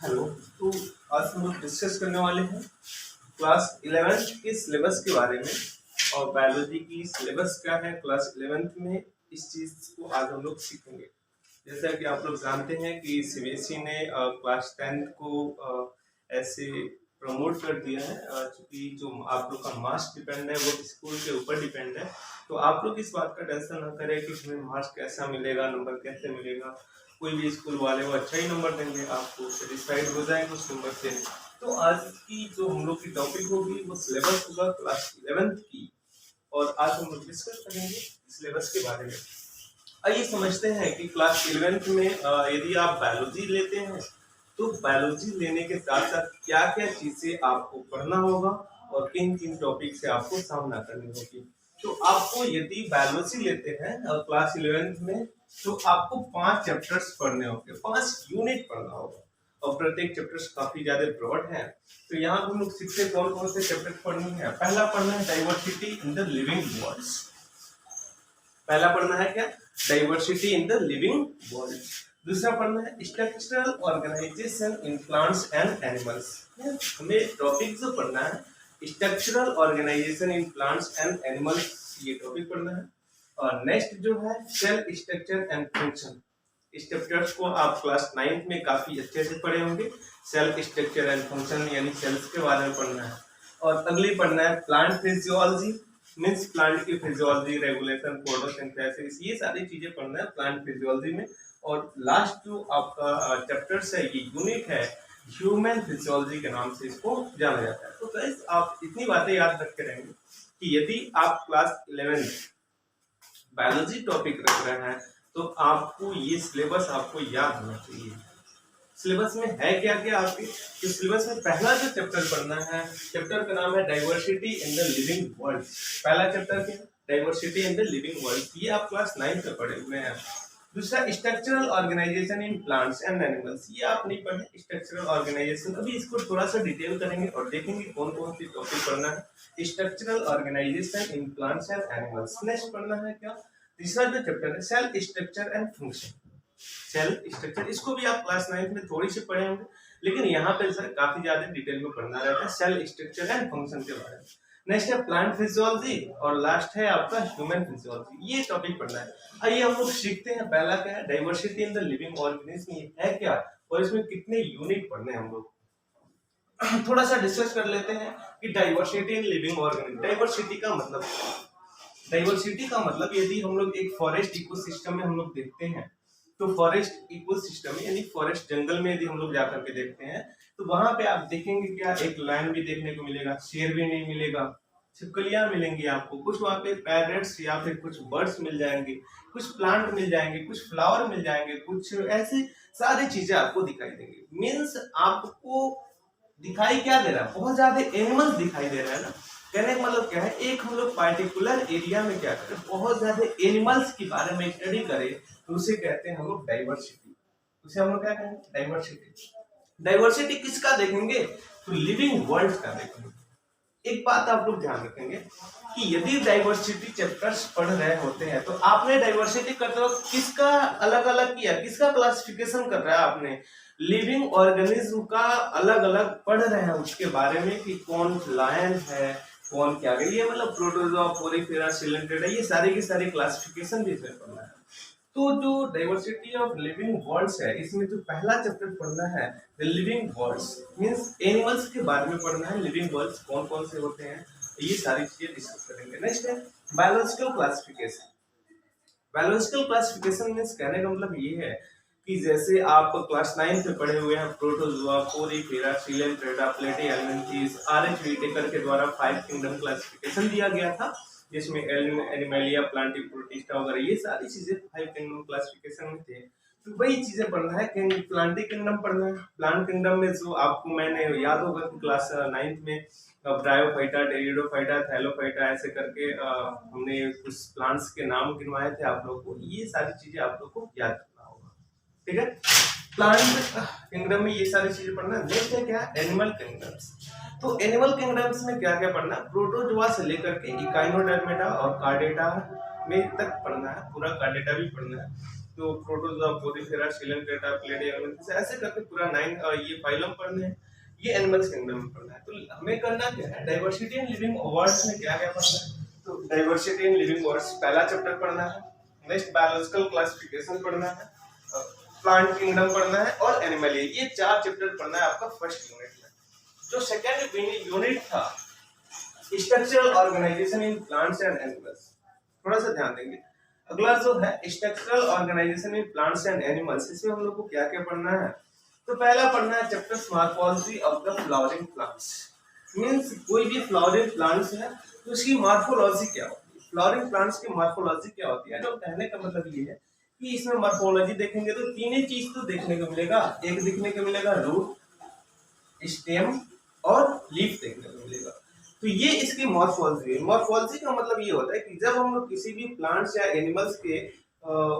Hello. तो आज हम लोग डिस्कस करने वाले हैं क्लास 11th के सिलेबस के बारे में। और बायोलॉजी की सिलेबस क्या है क्लास 11th में, इस चीज़ को आज हम लोग सीखेंगे। जैसा कि आप लोग जानते हैं कि सीबीएसई ने क्लास 10th को ऐसे प्रमोट कर दिया है, क्योंकि जो आप लोग का मार्क्स डिपेंड है वो स्कूल के ऊपर डिपेंड है। तो आप लोग इस बात का टेंशन ना करें कि हमें मार्क्स कैसा मिलेगा, नंबर कैसे मिलेगा। कोई भी स्कूल वाले वो अच्छा ही नंबर देंगे, आपको सेटिस्फाइड हो जाएंगे उस नंबर से। तो आज की जो हम लोग की टॉपिक होगी वो सिलेबस होगा क्लास 11th की। और आज हम लोग डिस्कस करेंगे सिलेबस के बारे में। आइए समझते हैं कि क्लास 11th में यदि आप बायोलॉजी लेते हैं तो बायोलॉजी लेने के साथ साथ क्या क्या चीजें आपको पढ़ना होगा और किन किन टॉपिक से आपको सामना करनी होगी। तो आपको यदि बायोलॉजी लेते हैं क्लास 11th में, तो आपको 5 चैप्टर्स पढ़ने होंगे, 5 यूनिट पढ़ना होगा। और प्रत्येक चैप्टर्स काफी ज्यादा ब्रॉड है। तो यहाँ हम लोग सीखते कौन कौन से चैप्टर पढ़नी है। पहला पढ़ना है diversity in the living worlds. पहला पढ़ना है क्या, diversity in the living world. दूसरा पढ़ना है structural organisation in plants and animals. हमें टॉपिक जो पढ़ना है structural organisation in plants and animals, ये टॉपिक पढ़ना है। और नेक्स्ट जो है सेल स्ट्रक्चर एंड फंक्शन। इस चैप्टर्स को आप क्लास 9th में काफी अच्छे से पढ़े होंगे। सेल स्ट्रक्चर एंड फंक्शन यानी सेल्स के बारे में पढ़ना है। और अगली पढ़ना है प्लांट फिजियोलॉजी, मीन्स प्लांट की फिजियोलॉजी, रेगुलेशन, फोटोसिंथेसिस, ये सारी चीजें पढ़ना है प्लांट फिजियोलॉजी में। और लास्ट जो आपका चैप्टर्स है, ये यूनिट है ह्यूमन फिजियोलॉजी के नाम से इसको जाना जाता है। तो गाइस आप इतनी बातें याद रखते रहेंगे कि यदि आप क्लास 11 बायोलॉजी टॉपिक रख रहे हैं तो आपको ये सिलेबस आपको याद होना चाहिए। सिलेबस में है क्या क्या आपके, तो सिलेबस में पहला जो चैप्टर पढ़ना है, चैप्टर का नाम है diversity in the living world. पहला चैप्टर क्या, diversity in the living world, ये आप क्लास 9 में पढ़े हुए हैं। दूसरा structural organisation in plants and animals, ये आप नहीं पढ़े स्ट्रक्चरल ऑर्गेनाइजेशन। अभी इसको थोड़ा सा डिटेल करेंगे और देखेंगे कौन कौन सी टॉपिक पढ़ना है। Structural organisation in plants and animals. Next पढ़ना है क्या, तीसरा जो चैप्टर है cell structure and function. Cell structure, इसको भी आप क्लास 9 में थोड़ी सी पढ़े होंगे, लेकिन यहाँ पे सर काफी ज्यादा डिटेल में पढ़ना रहता है सेल स्ट्रक्चर एंड फंक्शन के बारे में। नेक्स्ट है प्लांट फिजियोलॉजी और लास्ट है आपका ह्यूमन फिजियोलॉजी, ये टॉपिक पढ़ना है। आइए हम लोग सीखते हैं पहला क्या है diversity in the living organism, ये है क्या और इसमें कितने यूनिट पढ़ने हैं हम लोग। थोड़ा सा डिस्कस कर लेते हैं कि diversity in living organism, diversity का मतलब, डाइवर्सिटी का मतलब यदि हम लोग एक फॉरेस्ट इकोसिस्टम में हम लोग देखते हैं, तो फॉरेस्ट इकोसिस्टम यानी फॉरेस्ट जंगल में यदि हम लोग जाकर के देखते हैं तो वहां पे आप देखेंगे क्या, एक लायन भी देखने को मिलेगा, शेर भी नहीं मिलेगा, छिपकलियां मिलेंगी आपको, कुछ वहां पे पैरट्स या फिर कुछ बर्ड्स मिल जाएंगे, कुछ प्लांट मिल जाएंगे, कुछ फ्लावर मिल जाएंगे, कुछ ऐसी सारी चीजें आपको दिखाई देंगी। मीन्स आपको दिखाई क्या दे रहा है, बहुत ज्यादा एनिमल्स दिखाई दे रहा है ना। कहने का मतलब क्या है, एक हम लोग पार्टिकुलर एरिया में क्या करें, बहुत ज्यादा एनिमल्स के बारे में स्टडी करें तो उसे कहते हैं हम लोग डाइवर्सिटी। उसे हम लोग क्या कहेंगे, डाइवर्सिटी। डाइवर्सिटी किसका देखेंगे, तो लिविंग वर्ल्ड का देखेंगे। एक बात आप लोग ध्यान रखेंगे कि यदि डाइवर्सिटी चैप्टर्स पढ़ रहे होते हैं तो आपने डाइवर्सिटी करते वक्त किसका अलग अलग किया, किसका क्लासिफिकेशन कर रहा है आपने, लिविंग ऑर्गेनिज्म का अलग अलग पढ़ रहे हैं उसके बारे में कि कौन लायन है, कौन क्या है, ये मतलब प्रोटोजोआ, पोरिफेरा, सिलेंट्रेटा, ये सारी की सारी क्लासिफिकेशन भी इसमें पढ़ना है। तो जो डाइवर्सिटी ऑफ लिविंग वर्ल्ड्स है, इसमें जो पहला चैप्टर पढ़ना है the living worlds, means animals के बारे में पढ़ना है। लिविंग वर्ल्ड्स कौन कौन से होते हैं, ये सारी चीजें डिस्कस करेंगे। नेक्स्ट है biological classification. Biological classification means कहने का मतलब ये है कि जैसे आप क्लास 9 में पढ़े हुए हैं protozoa, porifera, coelenterata, platyhelminthes, R H Whittaker के द्वारा 5 किंगडम क्लासिफिकेशन दिया गया था, जिसमें एनिमलिया, प्लांटी, प्रोटिस्टा वगैरह ये सारी चीजें 5 किंगडम क्लासिफिकेशन में थे। तो वही चीजें पढ़ना है, प्लांटी किंगडम पढ़ना है। प्लांट किंगडम में जो आपको मैंने याद होगा कि क्लास 9 में ब्रायोफाइटा, टेरिडोफाइटा, थैलोफाइटा ऐसे करके हमने कुछ प्लांट्स के नाम गिनवाए थे आप लोग को, ये सारी चीजें आप लोग को याद करना होगा, ठीक है। प्लांट किंगडम में ये सारी चीजें पढ़ना। नेक्स्ट है क्या, एनिमल किंगडम्स। तो एनिमल किंगडम्स में क्या क्या पढ़ना, प्रोटोजोआ से लेकर के इकाइनोडर्मेटा और कार्डेटा में तक पढ़ना है, पूरा कार्डेटा भी पढ़ना है। तो प्रोटोजोआ, पोरिफेरा, शिलेंटेटा, प्लेडिया, ऐसे करके पूरा 9 ये फाइलम पढ़ने हैं, ये एनिमल्स किंगडम में पढ़ना है। तो हमें करना क्या है, डाइवर्सिटी इन लिविंग वर्ड्स में क्या क्या पढ़ना है। तो डाइवर्सिटी इन लिविंग वर्ड्स पहला चैप्टर पढ़ना है। नेक्स्ट बायोलॉजिकल क्लासिफिकेशन पढ़ना है, प्लांट किंगडम पढ़ना है और एनिमल, ये 4 चैप्टर पढ़ना है आपका फर्स्ट यूनिट में। जो सेकेंड यूनिट था structural organisation in plants and animals, थोड़ा सा ध्यान देंगे। अगला जो है structural organisation in plants and animals, इसमें हम लोग को क्या क्या पढ़ना है। तो पहला पढ़ना है chapter morphology of the flowering plants. Means कोई भी फ्लावरिंग प्लांट्स है तो उसकी मॉर्फोलॉजी क्या होती है, फ्लावरिंग प्लांट्स की मॉर्फोलॉजी क्या होती है। तो कहने का मतलब ये है कि इसमें मॉर्फोलॉजी देखेंगे तो तीन ही चीज तो देखने को मिलेगा, एक देखने को मिलेगा रूट, स्टेम और लीफ देखने को मिलेगा। तो ये इसकी मॉर्फोलॉजी है। मॉर्फोलॉजी का मतलब ये होता है कि जब हम लोग किसी भी प्लांट्स या एनिमल्स के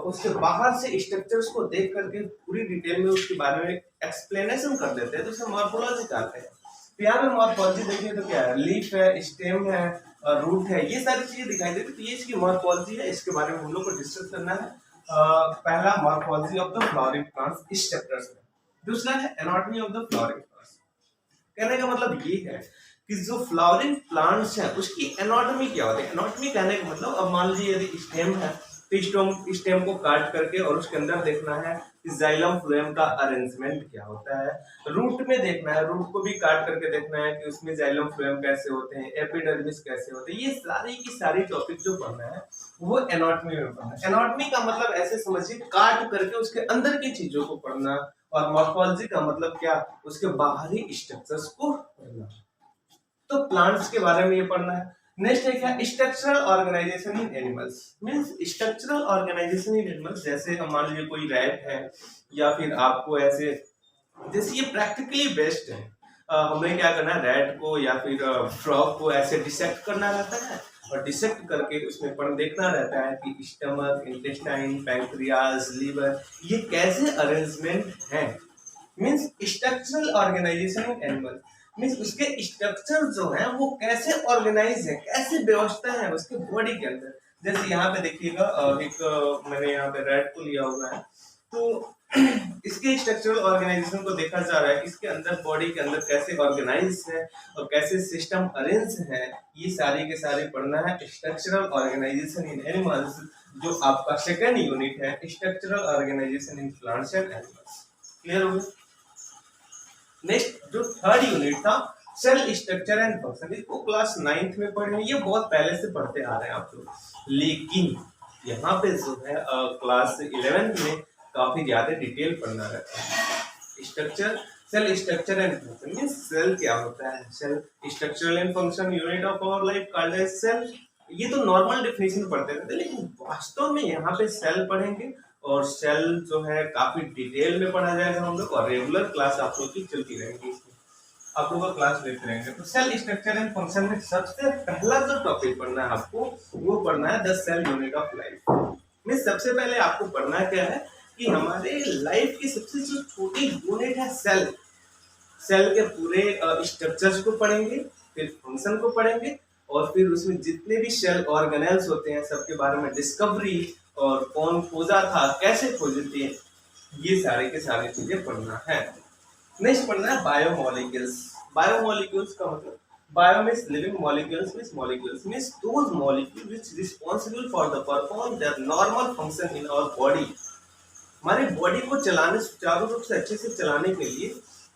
उसके बाहर से स्ट्रक्चर्स को देख करके पूरी डिटेल में उसके बारे में एक्सप्लेनेशन कर देते हैं तो उसे मॉर्फोलॉजी कहते हैं। तो यहाँ पे मॉर्फोलॉजी देखिए तो क्या है, लीफ है, स्टेम है, रूट है, ये सारी चीजें दिखाई देती है। तो ये इसकी मॉर्फोलॉजी है, इसके बारे में हम लोग को डिस्कस करना है। पहला morphology of the flowering plants इस चैप्टर्स में। दूसरा है anatomy of the flowering plants. कहने का मतलब ये है कि जो फ्लावरिंग प्लांट्स है उसकी एनाटॉमी क्या होती है। एनाटॉमी कहने का मतलब, अब मान लीजिए यदि स्टेम है तो स्टेम को काट करके और उसके अंदर देखना है कि जाइलम फ्लोएम का अरेंजमेंट क्या होता है। रूट में देखना है, रूट को भी काट करके देखना है कि उसमें जाइलम फ्लोएम कैसे होते हैं, एपिडर्मिस कैसे होते हैं। ये सारी की सारी टॉपिक जो पढ़ना है वो एनाटॉमी में पढ़ना है। एनाटॉमी का मतलब ऐसे समझिए काट करके उसके अंदर की चीजों को पढ़ना, और मॉर्फोलॉजी का मतलब क्या, उसके बाहरी स्ट्रक्चर्स को पढ़ना। तो प्लांट्स के बारे में ये पढ़ना है। नेक्स्ट है क्या, structural organisation in animals. Means structural organisation in animals, जैसे हम मान लीजिए कोई रैट है या फिर आपको ऐसे, जैसे ये प्रैक्टिकली बेस्ड है। हमें क्या करना है, रैट को या फिर फ्रॉग को ऐसे डिसेक्ट करना रहता है और डिसेक्ट करके उसमें पर देखना रहता है कि स्टमक, इंटेस्टाइन, पैंक्रियाज, लीवर, ये कैसे अरेंजमेंट है। Means structural organisation in animal means उसके स्ट्रक्चर जो है वो कैसे ऑर्गेनाइज है, कैसे व्यवस्था है उसके बॉडी के अंदर। जैसे यहाँ पे देखिएगा एक मैंने यहाँ पे रैट को लिया हुआ है, तो इसके स्ट्रक्चरल ऑर्गेनाइजेशन को देखा जा रहा है कि इसके अंदर बॉडी के अंदर कैसे ऑर्गेनाइज है और कैसे सिस्टम अरेंज है। ये सारी के सारे पढ़ना है स्ट्रक्चरल ऑर्गेनाइजेशन इन एनिमल्स, जो आपका सेकेंड यूनिट है structural organisation in plants and animals. Clear हो गया। नेक्स्ट जो थर्ड यूनिट था सेल स्ट्रक्चर एंड फंक्शन, इसको क्लास 9th में पढ़े, ये बहुत पहले से पढ़ते आ रहे हैं आप लोग, लेकिन यहाँ पे जो है क्लास 11th में काफी ज्यादा डिटेल पढ़ना रहता है। Structure, cell structure and function means cell क्या होता है, cell structural and function unit of our life called as cell. ये तो नॉर्मल डेफिनेशन पढ़ते रहते हैं, लेकिन वास्तव में यहाँ पे सेल पढ़ेंगे और सेल जो है काफी डिटेल में पढ़ा जाएगा हम लोग, और रेगुलर क्लास आप लोग की चलती रहेंगी, आप लोग का क्लास लेते रहेंगे। तो सेल स्ट्रक्चर एंड फंक्शन में सबसे पहला जो टॉपिक पढ़ना है आपको वो पढ़ना है the cell unit of life. में सबसे पहले आपको पढ़ना क्या है कि हमारे लाइफ की सबसे जो छोटी यूनिट है सेल, सेल के पूरे स्ट्रक्चर्स को पढ़ेंगे, फिर फंक्शन को पढ़ेंगे, और फिर उसमें जितने भी सेल ऑर्गेनेल्स होते हैं सबके बारे में डिस्कवरी, और कौन खोजा था, कैसे खोजे थे, ये सारे के सारे चीजें पढ़ना है। नेक्स्ट पढ़ना है बायोमोलिक्यूल्स। बायोमोलिक्यूल्स का मतलब, bio means living, molecules means molecules means those molecules which responsible for the perform their normal function in our body. हमारी बॉडी को चलाने, सुचारू रूप से अच्छे से चलाने के लिए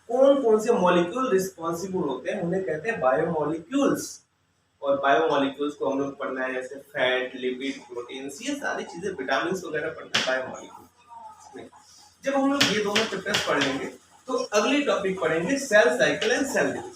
कौन कौन से मॉलिक्यूल रिस्पांसिबल होते हैं, उन्हें कहते हैं बायोमोलिक्यूल्स। और बायोमोलिक्यूल्स को हम लोग पढ़ना है जैसे फैट, लिपिड, प्रोटीन्स, ये सारी चीजें, विटामिन वगैरह पढ़ना है बायोमोलिक्यूल। जब हम लोग ये दोनों चैप्टर्स पढ़ लेंगे तो अगली टॉपिक पढ़ेंगे cell cycle and cell division.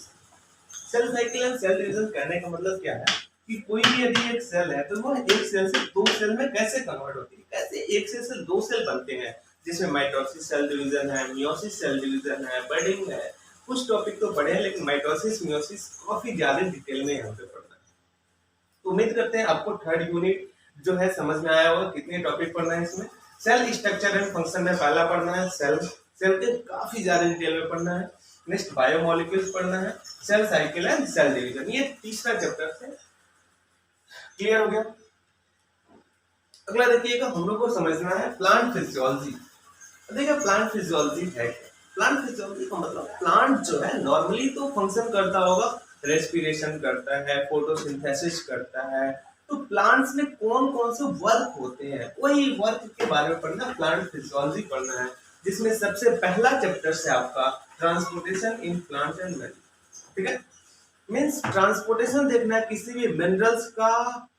Cell cycle and cell division कहने का मतलब क्या है कि कोई भी यदि एक सेल है तो वो एक सेल से दो सेल में कैसे कन्वर्ट होती है, कैसे एक सेल से दो सेल बनते हैं, जिसमें माइटोसिस सेल डिवीजन है, मियोसिस सेल डिवीजन है, बडिंग है। कुछ टॉपिक तो पढ़े हैं लेकिन माइटोसिस, मियोसिस काफी ज्यादा डिटेल में यहाँ पे पढ़ना है। तो उम्मीद करते हैं आपको थर्ड यूनिट जो है समझ में आया होगा। कितने टॉपिक पढ़ना है इसमें, सेल स्ट्रक्चर एंड फंक्शन में पहला पढ़ना है सेल, सेल के काफी ज्यादा डिटेल में पढ़ना है। नेक्स्ट बायोमोलिक्यूल्स पढ़ना है, cell cycle and cell division, ये तीसरा चैप्टर है। क्लियर हो गया। अगला देखिएगा, हम लोग को समझना है प्लांट फिजियोलॉजी। देखिए प्लांट फिजियोलॉजी है क्या। प्लांट फिजियोलॉजी का मतलब प्लांट जो है नॉर्मली तो फंक्शन करता होगा, रेस्पिरेशन करता है, फोटोसिंथेसिस करता है। तो प्लांट्स में कौन कौन से वर्क होते हैं, वही वर्क के बारे में पढ़ना, प्लांट फिजियोलॉजी पढ़ना है। जिसमें सबसे पहला चैप्टर है आपका transportation in plant and animal. ठीक है, मीन्स ट्रांसपोर्टेशन देखना है किसी भी मिनरल्स का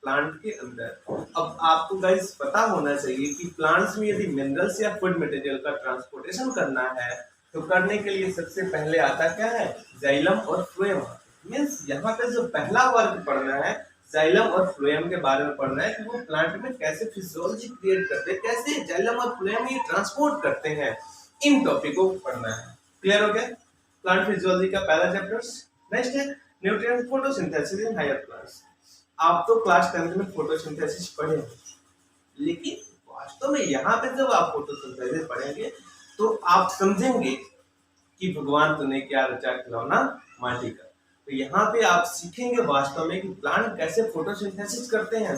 प्लांट के अंदर। अब आपको गाइस पता होना चाहिए कि प्लांट्स में यदि मिनरल्स या फूड मटेरियल का ट्रांसपोर्टेशन करना है तो करने के लिए सबसे पहले आता क्या है, जाइलम और फ्लोएम। मीन्स यहाँ पे जो पहला वर्ग पढ़ना है जाइलम और फ्लोएम के बारे में पढ़ना है कि वो प्लांट में कैसे फिजियोलॉजी क्रिएट करते हैं, कैसे जाइलम और फ्लोएम ये ट्रांसपोर्ट करते हैं, इन टॉपिकों को पढ़ना है। क्लियर हो गया प्लांट फिजियोलॉजी का पहला चैप्टर। नेक्स्ट है nutrient photosynthesis in higher plants. आप तो क्लास 10th में फोटोसिंथेसिस पढ़े, लेकिन वास्तव में यहाँ पे जब आप फोटोसिंथेसिस पढ़ेंगे तो आप समझेंगे कि भगवान तूने क्या रचा खिलौना माटी का। तो यहाँ पे आप सीखेंगे वास्तव में कि प्लांट कैसे फोटोसिंथेसिस करते हैं,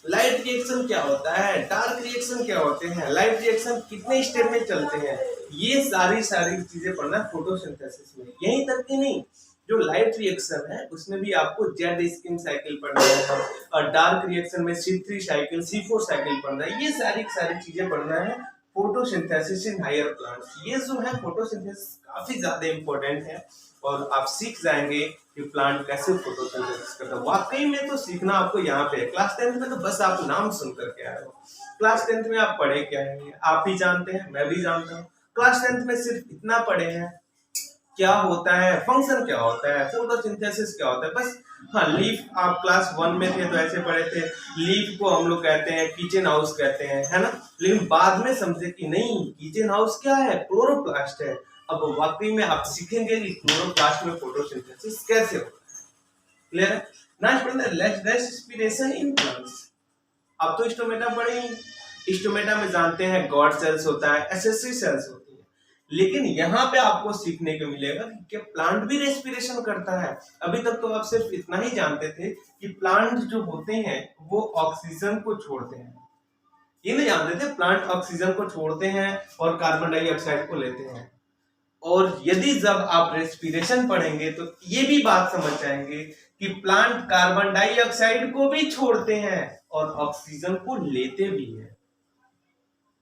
लाइट रिएक्शन क्या होता है, डार्क रिएक्शन क्या होते हैं, लाइट रिएक्शन कितने स्टेप में चलते हैं, ये सारी चीजें पढ़ना फोटोसिंथेसिस में। यहीं तक कि नहीं, जो लाइट रिएक्शन है उसमें भी आपको जेड स्किन साइकिल पढ़ना है, और डार्क रिएक्शन में C3 साइकिल, C4 साइकिल पढ़ना है। ये सारी चीजें पढ़ना है फोटोसिंथेसिस इन हायर प्लांट्स। ये जो है फोटोसिंथेसिस काफी ज्यादा इंपॉर्टेंट है, और आप सीख जाएंगे कि प्लांट कैसे फोटोसिंथेसिस करता है। वाकई में तो सीखना आपको यहाँ पे है। क्लास 10th में तो बस आप नाम सुन करके आए हो। क्लास 10th में आप पढ़े क्या है आप ही जानते हैं, मैं भी जानता हूँ। क्लास 10th में सिर्फ इतना पढ़े हैं क्या होता है, फंक्शन क्या होता है, फोटोसिंथेसिस क्या होता है, बस। हाँ, लीफ आप क्लास 1 में थे तो ऐसे पढ़े थे, लीफ को हम लोग कहते हैं किचन हाउस कहते हैं, है ना। लेकिन बाद में समझे कि नहीं, किचन हाउस क्या है, क्लोरोप्लास्ट है। अब वाकई में आप सीखेंगे कि क्लोरोप्लास्ट में फोटोसिंथेसिस कैसे होता है। क्लियर है। नेक्स्ट पढ़ना है रेस्पिरेशन इन प्लांट्स। अब तो स्टोमेटा पढ़े ही, स्टोमेटा में जानते हैं गॉड सेल्स होता है, एसेसरी सेल्स होती है। लेकिन यहाँ पे आपको सीखने को मिलेगा कि प्लांट भी रेस्पिरेशन करता है। अभी तक तो आप सिर्फ इतना ही जानते थे कि प्लांट जो होते हैं वो ऑक्सीजन को छोड़ते हैं, ये नहीं जानते थे प्लांट ऑक्सीजन को छोड़ते हैं और कार्बन डाइऑक्साइड को लेते हैं। और यदि जब आप रेस्पिरेशन पढ़ेंगे तो ये भी बात समझ जाएंगे कि प्लांट कार्बन डाइऑक्साइड को भी छोड़ते हैं और ऑक्सीजन को लेते भी हैं।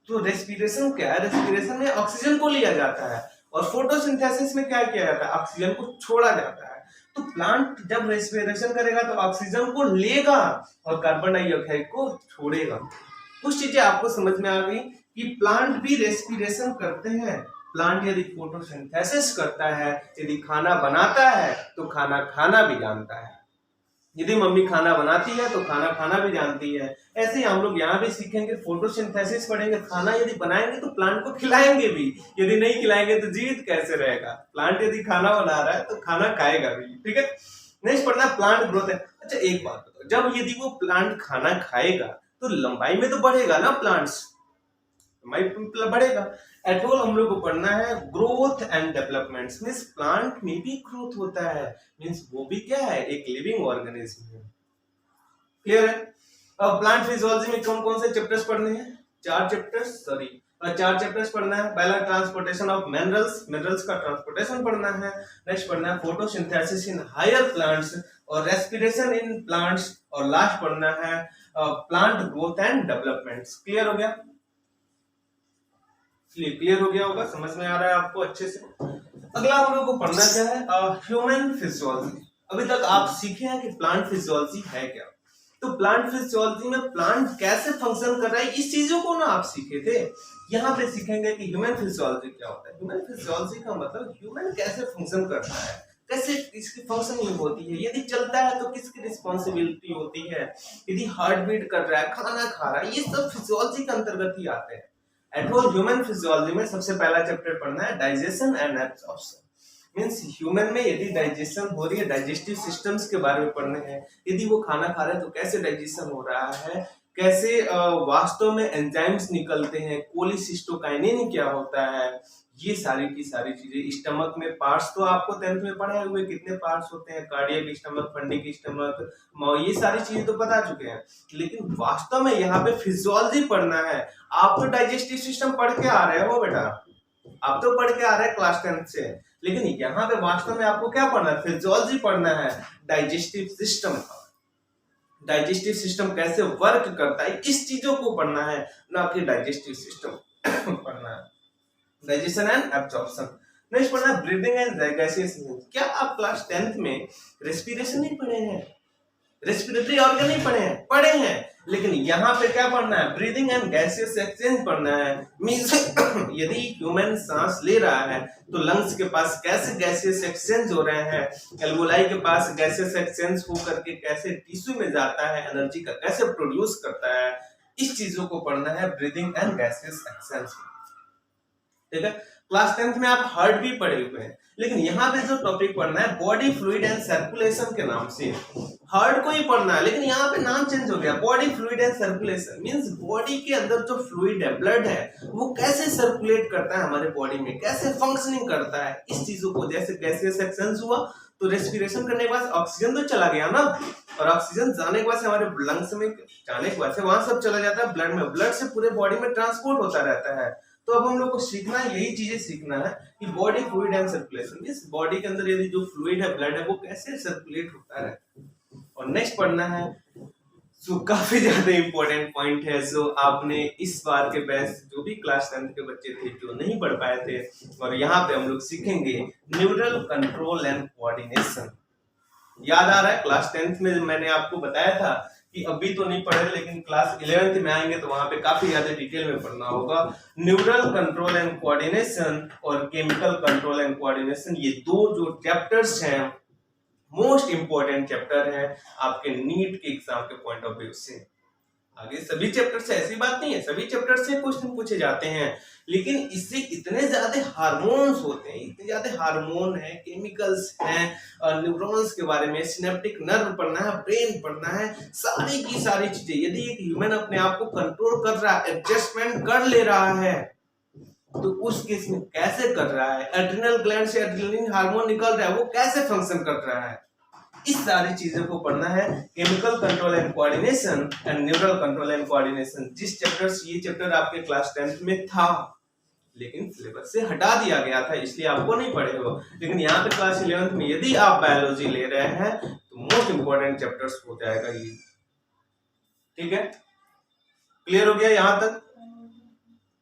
तो रेस्पिरेशन क्या है, रेस्पिरेशन में ऑक्सीजन को लिया जाता है, और फोटोसिंथेसिस में क्या किया जाता है, ऑक्सीजन को छोड़ा जाता है। तो प्लांट जब रेस्पिरेशन करेगा तो ऑक्सीजन को लेगा और कार्बन डाइऑक्साइड को छोड़ेगा। कुछ चीजें आपको समझ में आ गई कि प्लांट भी रेस्पिरेशन करते हैं। प्लांट यदि फोटोसिंथेसिस करता है, यदि खाना बनाता है तो खाना खाना भी जानता है। यदि मम्मी खाना बनाती है तो खाना खाना भी जानती है। ऐसे ही हम लोग यहाँ भी सीखेंगे, फोटोसिंथेसिस पढ़ेंगे, खाना यदि बनाएंगे तो प्लांट को खिलाएंगे भी, यदि नहीं खिलाएंगे तो जीवित कैसे रहेगा। प्लांट यदि खाना बना रहा है तो खाना खाएगा भी। ठीक है, नेक्स्ट पढ़ना प्लांट ग्रोथ है। अच्छा एक बात बताओ, जब यदि वो प्लांट खाना खाएगा तो लंबाई में तो बढ़ेगा ना, प्लांट्स बढ़ेगा। एट ऑल हम लोग को पढ़ना है growth and development. Means plant में भी ग्रोथ होता है, मींस वो भी क्या है, एक लिविंग ऑर्गेनिज्म है। क्लियर है। अब प्लांट फिजियोलॉजी में कौन कौन से चैप्टर्स पढ़ने हैं, चार चैप्टर्स पढ़ना है। पहला ट्रांसपोर्टेशन ऑफ मिनरल्स, मिनरल्स का ट्रांसपोर्टेशन पढ़ना है। नेक्स्ट पढ़ना है फोटोसिंथेसिस इन हायर प्लांट्स और रेस्पिरेशन इन प्लांट्स, और लास्ट पढ़ना है plant growth and development. Clear हो गया, क्लियर हो गया होगा, समझ में आ रहा है आपको अच्छे से। अगला हम लोग को पढ़ना क्या है, ह्यूमन फिजियोलॉजी। अभी तक आप सीखे हैं कि प्लांट फिजियोलॉजी है क्या, तो प्लांट फिजियोलॉजी में प्लांट कैसे फंक्शन कर रहा है, इस चीजों को ना आप सीखे थे। यहाँ पे सीखेंगे कि ह्यूमन फिजियोलॉजी क्या होता है। ह्यूमन फिजियोलॉजी का मतलब ह्यूमन कैसे फंक्शन करता है, कैसे इसकी फंक्शनिंग होती है, यदि चलता है तो किसकी रिस्पॉन्सिबिलिटी होती है, यदि हार्ट बीट कर रहा है, खाना खा रहा है, ये सब फिजियोलॉजी के अंतर्गत ही आते हैं। ह्यूमन फिजियोलॉजी में सबसे पहला चैप्टर पढ़ना है digestion and absorption. Means human में यदि डाइजेशन हो रही है, डाइजेस्टिव सिस्टम्स के बारे में पढ़ने हैं। यदि वो खाना खा रहे हैं तो कैसे डाइजेशन हो रहा है, कैसे वास्तव में एंजाइम्स निकलते हैं, कोलिसिस्टोकाइनिन क्या होता है, ये सारी की सारी चीजें, स्टमक में पार्ट्स तो आपको 10th में पढ़े हुए, कितने पार्ट्स होते हैं, कार्डियक स्टमक, फंडिक स्टमक, ये सारी चीजें तो बता चुके हैं। लेकिन वास्तव में यहाँ पे फिजियोलॉजी पढ़ना है। आप तो डाइजेस्टिव सिस्टम पढ़ के आ रहे हो बेटा, आप तो पढ़ के आ रहे हैं क्लास 10th से, लेकिन यहाँ पे वास्तव में आपको क्या पढ़ना है, फिजियोलॉजी पढ़ना है, डाइजेस्टिव सिस्टम, डाइजेस्टिव सिस्टम कैसे वर्क करता है, इस चीजों को पढ़ना है, ना कि डाइजेस्टिव सिस्टम पढ़ना है। Digestion and absorption. नेक्स्ट पढ़ना है ब्रीदिंग एंड गैसियस। क्या आप क्लास 10th में रेस्पिरेशन नहीं पढ़े हैं, रेस्पिरेटरी ऑर्गन नहीं पढ़े हैं? पढ़े हैं, लेकिन यहाँ पे क्या पढ़ना है, ब्रीदिंग एंड गैसियस एक्सचेंज पढ़ना है। मींस यदि ह्यूमन सांस ले रहा है तो लंग्स के पास कैसे गैसियस एक्सचेंज हो रहे हैं, एल्वोलाई के पास गैसियस एक्सचेंज हो करके कैसे टिश्यू में जाता है, एनर्जी का कैसे प्रोड्यूस करता है, इस चीजों को पढ़ना है ब्रीदिंग एंड गैसियस एक्सचेंज। ठीक है, क्लास 10th में आप हार्ट भी पढ़े हुए हैं, लेकिन यहाँ पे जो टॉपिक पढ़ना है बॉडी फ्लूइड एंड सर्कुलेशन के नाम से, हार्ट को ही पढ़ना है, लेकिन यहाँ पे नाम चेंज हो गया, body fluid and circulation. Means body के अंदर जो फ्लूइड है, ब्लड है, वो कैसे सर्कुलेट करता है हमारे बॉडी में, कैसे फंक्शनिंग करता है, इस चीजों को, जैसे गैसियस एक्सचेंज हुआ तो रेस्पिरेशन करने के बाद ऑक्सीजन तो चला गया ना, और ऑक्सीजन जाने के बाद से हमारे लंग्स में जाने के बाद से वहां सब चला जाता है ब्लड में, ब्लड से पूरे बॉडी में ट्रांसपोर्ट होता रहता है। तो अब हम लोग को सीखना है, यही चीजें सीखना है कि बॉडी फ्लूइड एंड सर्कुलेशन, इस बॉडी के अंदर यदि जो फ्लूइड है, ब्लड है, वो कैसे सर्कुलेट होता है। और नेक्स्ट पढ़ना है, सो काफी ज्यादा इंपॉर्टेंट पॉइंट है, सो आपने इस बार के बैच जो भी क्लास 10th के बच्चे थे जो नहीं पढ़ पाए थे, और यहाँ पे हम लोग सीखेंगे न्यूरल कंट्रोल एंड कोऑर्डिनेशन। याद आ रहा है क्लास 10th में मैंने आपको बताया था कि अभी तो नहीं पढ़े, लेकिन क्लास 11th में आएंगे तो वहां पे काफी ज्यादा डिटेल में पढ़ना होगा। न्यूरल कंट्रोल एंड कोऑर्डिनेशन और केमिकल कंट्रोल एंड कोऑर्डिनेशन, ये दो जो चैप्टर्स हैं मोस्ट इंपॉर्टेंट चैप्टर है आपके नीट के एग्जाम के पॉइंट ऑफ व्यू से। आगे सभी चैप्टर से ऐसी बात नहीं है, सभी चैप्टर से क्वेश्चन पूछे जाते हैं, लेकिन इससे इतने ज्यादा हार्मोन्स होते हैं, इतने ज्यादा हार्मोन है, केमिकल्स हैं, न्यूरॉन्स के बारे में, सिनेप्टिक नर्व पढ़ना है, ब्रेन पढ़ना है, सारी की सारी चीजें। यदि एक ह्यूमन अपने आप को कंट्रोल कर रहा है, एडजस्टमेंट कर ले रहा है, तो उस केस में कैसे कर रहा है, एड्रिनल ग्लैंड से एड्रेनलिन हार्मोन निकल रहा है, वो कैसे फंक्शन कर रहा है, इस सारी चीजों को पढ़ना है। Chemical control and coordination and neural control and coordination, जिस चैप्टर ये चैप्टर आपके क्लास 10th में था, लेकिन सिलेबस से हटा दिया गया था, इसलिए आपको नहीं पढ़े हो। लेकिन यहाँ पे क्लास 11th में यदि आप बायोलॉजी ले रहे हैं तो मोस्ट इंपॉर्टेंट चैप्टर्स हो जाएगा ये। ठीक है, क्लियर हो गया यहाँ तक?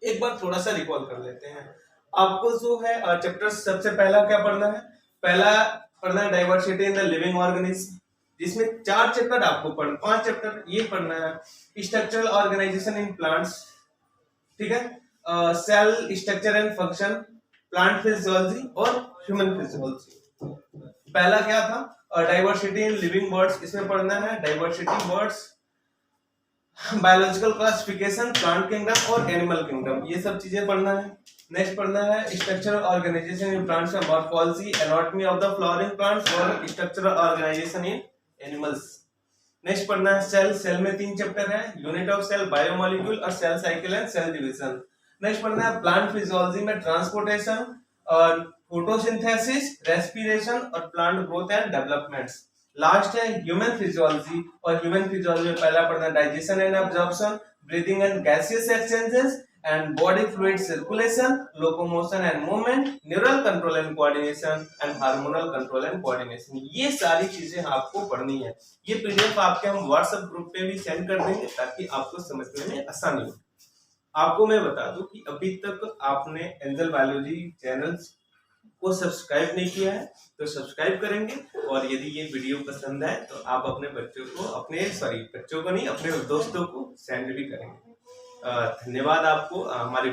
एक बार थोड़ा सा रिकॉल कर लेते हैं। आपको जो है चैप्टर सबसे पहला क्या पढ़ना है, पहला पढ़ना है diversity in the living organism, जिसमें 4 चैप्टर आपको पढ़ना, 5 चैप्टर ये पढ़ना है। स्ट्रक्चरल ऑर्गेनाइजेशन इन प्लांट्स, ठीक है, cell structure and function, plant physiology और ह्यूमन फिजियोलॉजी। पहला क्या था, डाइवर्सिटी इन लिविंग बर्ड्स, इसमें पढ़ना है diversity birds, biological classification, plant kingdom और एनिमल किंगडम, ये सब चीजें पढ़ना है। नेक्स्ट पढ़ना है structural organisation in plants and morphology, anatomy of the flowering plants और structural organisation in animals. Next पढ़ना है सेल, सेल में 3 चैप्टर है, यूनिट ऑफ सेल, बायोमोलिक्यूल और cell cycle and cell division. Next पढ़ना है प्लांट फिजियोलॉजी में transportation और फोटोसिंथेसिस, रेस्पिरेशन और plant growth and developments. Last है ह्यूमन फिजियोलॉजी, और ह्यूमन फिजियोलॉजी में पहला पढ़ना digestion and absorption, breathing and gaseous exchanges and body fluid circulation, locomotion and movement, neural control and coordination and hormonal control and coordination. ये सारी चीजें आपको पढ़नी है। ये पीडीएफ आपके हम व्हाट्सएप ग्रुप पे भी सेंड कर देंगे ताकि आपको समझने में आसानी हो। आपको मैं बता दूं कि अभी तक आपने एंजल बायोलॉजी चैनल को सब्सक्राइब नहीं किया है तो सब्सक्राइब करेंगे, और यदि ये वीडियो पसंद आए तो आप अपने बच्चों को नहीं, अपने दोस्तों को सेंड भी करेंगे। धन्यवाद आपको हमारे